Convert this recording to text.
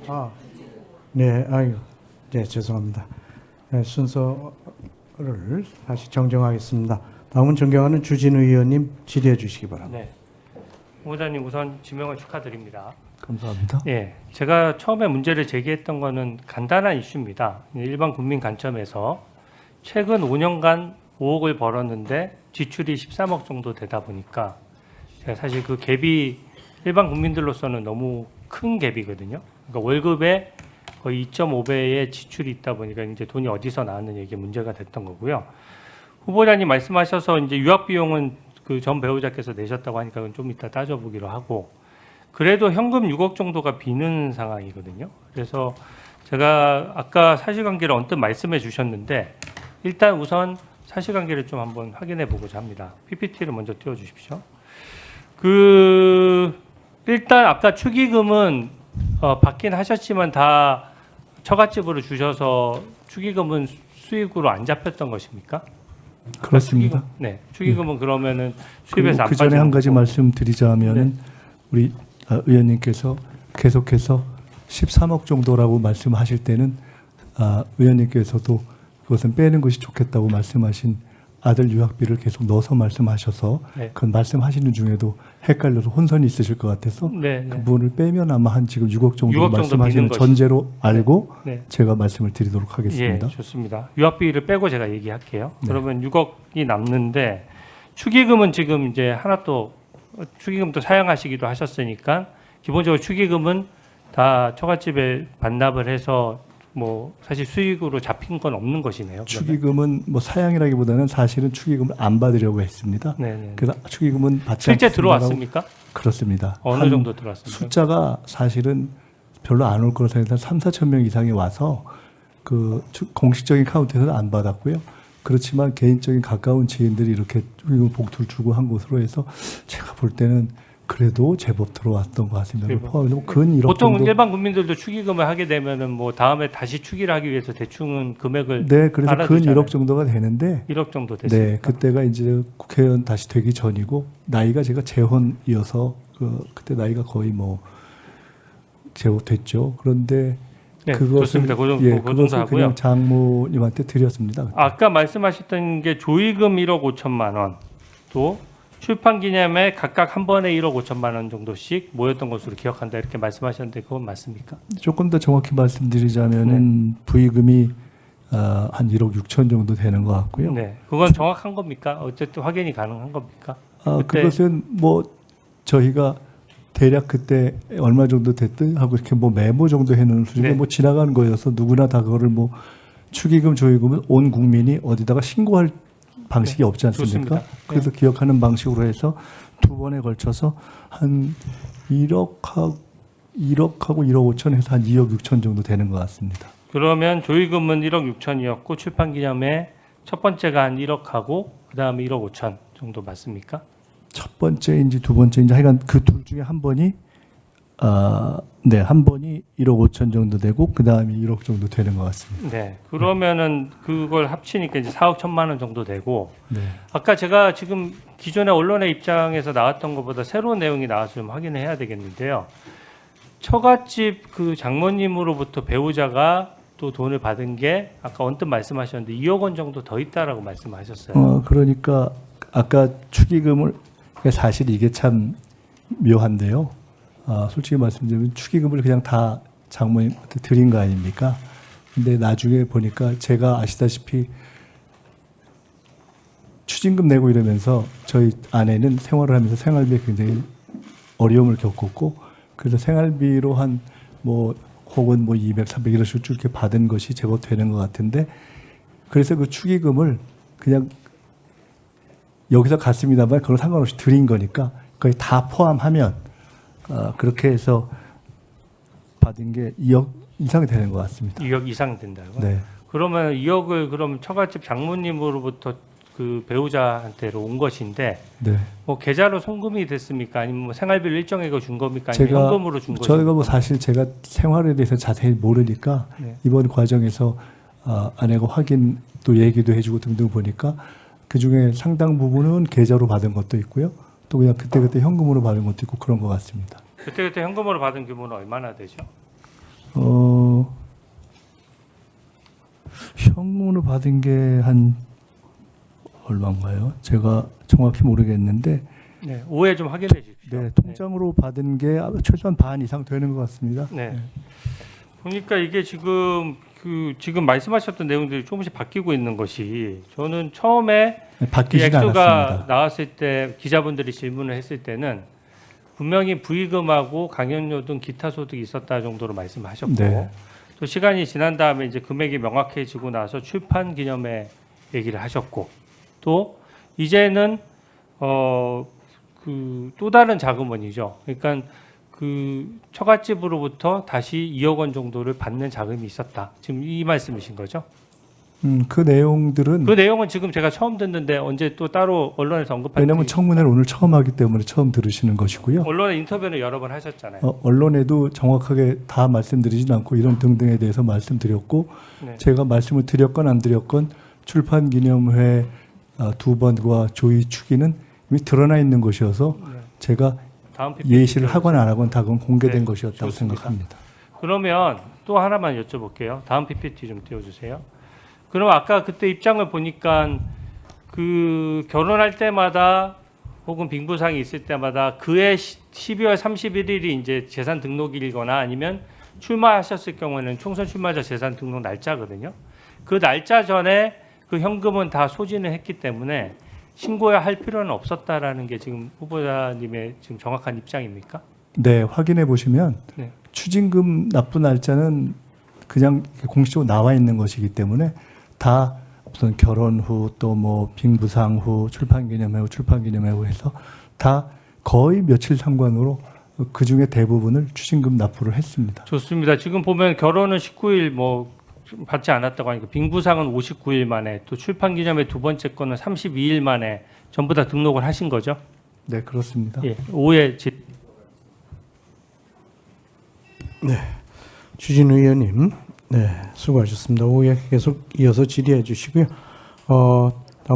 아, 네, 아유, 네, 죄송합니다. 네, 순서를 다시 정정하겠습니다. 다음은 존경하는 주진우 의원님 질의해 주시기 바랍니다. 네, 후보자님 우선 지명을 축하드립니다. 감사합니다. 예, 제가 처음에 문제를 제기했던 거는 간단한 이슈입니다. 일반 국민 관점에서 최근 5년간 5억을 벌었는데 지출이 13억 정도 되다 보니까 제가 사실 그 갭이 일반 국민들로서는 너무 큰 갭이거든요. 그러니까 월급에 거의 2.5배의 지출이 있다 보니까 이제 돈이 어디서 나왔느냐 이게 문제가 됐던 거고요. 후보자님 말씀하셔서 이제 유학 비용은 그 전 배우자께서 내셨다고 하니까 그건 좀 이따 따져보기로 하고, 그래도 현금 6억 정도가 비는 상황이거든요. 그래서 제가 아까 사실관계를 언뜻 말씀해 주셨는데 일단 우선 사실관계를 좀 한번 확인해 보고자 합니다. PPT를 먼저 띄워 주십시오. 일단 아까 축의금은 받긴 하셨지만 다 처갓집으로 주셔서 축의금은 수익으로 안 잡혔던 것입니까? 그렇습니다. 네, 축의금은 그러면은 수입에서 안 그 전에 빠지는 한 가지 거고. 말씀드리자면은 우리 의원님께서 계속해서 13억 정도라고 말씀하실 때는 의원님께서도 그것은 빼는 것이 좋겠다고 말씀하신 아들 유학비를 계속 넣어서 말씀하셔서 네. 그 말씀하시는 중에도 헷갈려서 혼선이 있으실 것 같아서 네, 네. 그 부분을 빼면 아마 한 지금 6억 정도 6억 정도 말씀하시는 비는 전제로 알고 네. 제가 말씀을 드리도록 하겠습니다. 예, 좋습니다. 유학비를 빼고 제가 얘기할게요. 네. 그러면 6억이 남는데 축의금은 지금 이제 하나 또 축의금도 사용하시기도 하셨으니까 기본적으로 축의금은 다 처갓집에 반납을 해서 뭐 사실 수익으로 잡힌 건 없는 것이네요. 그러면? 축의금은 뭐 사양이라기보다는 사실은 축의금을 안 받으려고 했습니다. 네네. 그래서 축의금은 받지 실제 않겠습니다라고- 들어왔습니까? 그렇습니다. 어느 한 정도 들어왔습니까? 숫자가 사실은 별로 안 올 거로 생각해서 3, 4천 명 이상이 와서 그 공식적인 카운트에서는 안 받았고요. 그렇지만 개인적인 가까운 지인들이 이렇게 축의금 봉투를 주고 한 것으로 해서 제가 볼 때는 그래도 제법 들어왔던 것 같습니다. 제법. 포함해서 근 1억 보통 정도. 일반 국민들도 축의금을 하게 되면은 뭐 다음에 다시 축의를 하기 위해서 대충은 금액을 네, 그래서 근 알아두잖아요. 1억 정도가 되는데 1억 정도 됐습니다. 네, 그때가 이제 국회의원 다시 되기 전이고 나이가 제가 재혼이어서 그때 나이가 거의 뭐 제법 됐죠. 그런데 네, 그것을 좋습니다. 그 정도, 예, 그 정도 그것을 하고요. 그냥 장모님한테 드렸습니다. 그때. 아까 말씀하셨던 게 조의금 1억 5천만 원, 또 출판 기념에 각각 한 번에 1억 5천만 원 정도씩 모였던 것으로 기억한다 이렇게 말씀하셨는데 그건 맞습니까? 조금 더 정확히 말씀드리자면은 네. 부의금이 한 1억 6천 정도 되는 것 같고요. 네, 그건 정확한 겁니까? 어쨌든 확인이 가능한 겁니까? 그때- 그것은 뭐 저희가 대략 그때 얼마 정도 됐든 하고 이렇게 뭐 메모 정도 해놓은 수준에 네. 뭐 지나가는 거여서 누구나 다 그거를 뭐 축의금 조의금은 온 국민이 어디다가 신고할 방식이 없지 않습니까? 좋습니다. 그래서 기억하는 방식으로 해서 두 번에 걸쳐서 한 1억하고 1억 5천 해서 한 2억 6천 정도 되는 것 같습니다. 그러면 조의금은 1억 6천이었고 출판 기념에 첫 번째가 한 1억하고 그 다음에 1억 5천 정도 맞습니까? 첫 번째인지 두 번째인지 하여간 그 둘 중에 한 번이 네, 한 번이 1억 5천 정도 되고 그 다음에 1억 정도 되는 것 같습니다. 네, 그러면은 그걸 합치니까 이제 4억 1천만 원 정도 되고 네. 아까 제가 지금 기존의 언론의 입장에서 나왔던 것보다 새로운 내용이 나와서 좀 확인해야 되겠는데요. 처갓집 그 장모님으로부터 배우자가 또 돈을 받은 게 아까 언뜻 말씀하셨는데 2억 원 정도 더 있다라고 말씀하셨어요. 그러니까 아까 축의금을 사실 이게 참 묘한데요. 솔직히 말씀드리면 축의금을 그냥 다 장모님한테 드린 거 아닙니까? 근데 나중에 보니까 제가 아시다시피 추징금 내고 이러면서 저희 아내는 생활을 하면서 생활비에 굉장히 어려움을 겪었고 그래서 생활비로 한 뭐 혹은 뭐 200, 300 이런 식으로 쭉 이렇게 받은 것이 제법 되는 것 같은데 그래서 그 축의금을 그냥 여기서 갔습니다만 그걸 상관없이 드린 거니까 거의 다 포함하면 그렇게 해서 받은 게 2억 이상이 되는 것 같습니다. 2억 이상 된다고? 네. 그러면 2억을 그럼 처갓집 장모님으로부터 그 배우자한테로 온 것인데 네. 뭐 계좌로 송금이 됐습니까? 아니면 뭐 생활비를 일정액을 준 겁니까? 아니면 제가 현금으로 준 것입니까? 저희가 뭐 사실 제가 생활에 대해서 자세히 모르니까 네. 이번 과정에서 아내가 확인 또 얘기도 해주고 등등 보니까 그 중에 상당 부분은 계좌로 받은 것도 있고요. 또 그냥 그때그때 현금으로 받은 것도 있고 그런 것 같습니다. 그때 현금으로 받은 규모는 얼마나 되죠? 청문을 받은 게 한 얼마인가요? 제가 정확히 모르겠는데 네, 오해 좀 확인해 주십시오. 네, 통장으로 받은 게 최소한 반 이상 되는 것 같습니다. 네. 보니까 이게 지금 지금 말씀하셨던 내용들이 조금씩 바뀌고 있는 것이 저는 처음에 네, 이 바뀌지는 액수가 않았습니다. 나왔을 때 기자분들이 질문을 했을 때는 분명히 부의금하고 강연료 등 기타 소득이 있었다 정도로 말씀하셨고 네. 또 시간이 지난 다음에 이제 금액이 명확해지고 나서 출판 기념회 얘기를 하셨고 또 이제는 또 다른 자금원이죠. 그러니까 그 처갓집으로부터 다시 2억 원 정도를 받는 자금이 있었다. 지금 이 말씀이신 거죠? 그 내용들은 그 내용은 지금 제가 처음 듣는데 언제 또 따로 언론에서 언급할 왜냐하면 때 청문회를 오늘 처음 하기 때문에 처음 들으시는 것이고요. 언론에 인터뷰를 여러 번 하셨잖아요. 언론에도 정확하게 다 말씀드리진 않고 이런 등등에 대해서 말씀드렸고 네. 제가 말씀을 드렸건 안 드렸건 출판기념회 2번과 조의 추기는 이미 드러나 있는 것이어서 네. 제가 다음 PPT 예시를 하건 안 하건 다 그건 공개된 네, 것이었다고 좋습니다. 생각합니다. 그러면 또 하나만 여쭤볼게요. 다음 PPT 좀 띄워주세요. 그럼 아까 그때 입장을 보니까 그 결혼할 때마다 혹은 빙부상이 있을 때마다 그해 12월 31일이 이제 재산 등록일이거나 아니면 출마하셨을 경우에는 총선 출마자 재산 등록 날짜거든요. 그 날짜 전에 그 현금은 다 소진을 했기 때문에 신고해야 할 필요는 없었다라는 게 지금 후보자님의 지금 정확한 입장입니까? 네, 확인해 보시면 네. 추징금 납부 날짜는 그냥 공식적으로 나와 있는 것이기 때문에 다 무슨 결혼 후 또 뭐 빙부상 후 출판기념회 후 출판기념회 후 해서 다 거의 며칠 상관으로 그 중에 대부분을 추징금 납부를 했습니다. 좋습니다. 지금 보면 결혼은 19일 뭐 받지 않았다고 하니까 빙부상은 59일 만에 또 출판기념회 두 번째 거는 32일 만에 전부 다 등록을 하신 거죠? 네, 그렇습니다. 예. 오해 주진우 의원님, 네, 수고하셨습니다. 오후에 계속 이어서 질의해 주시고요.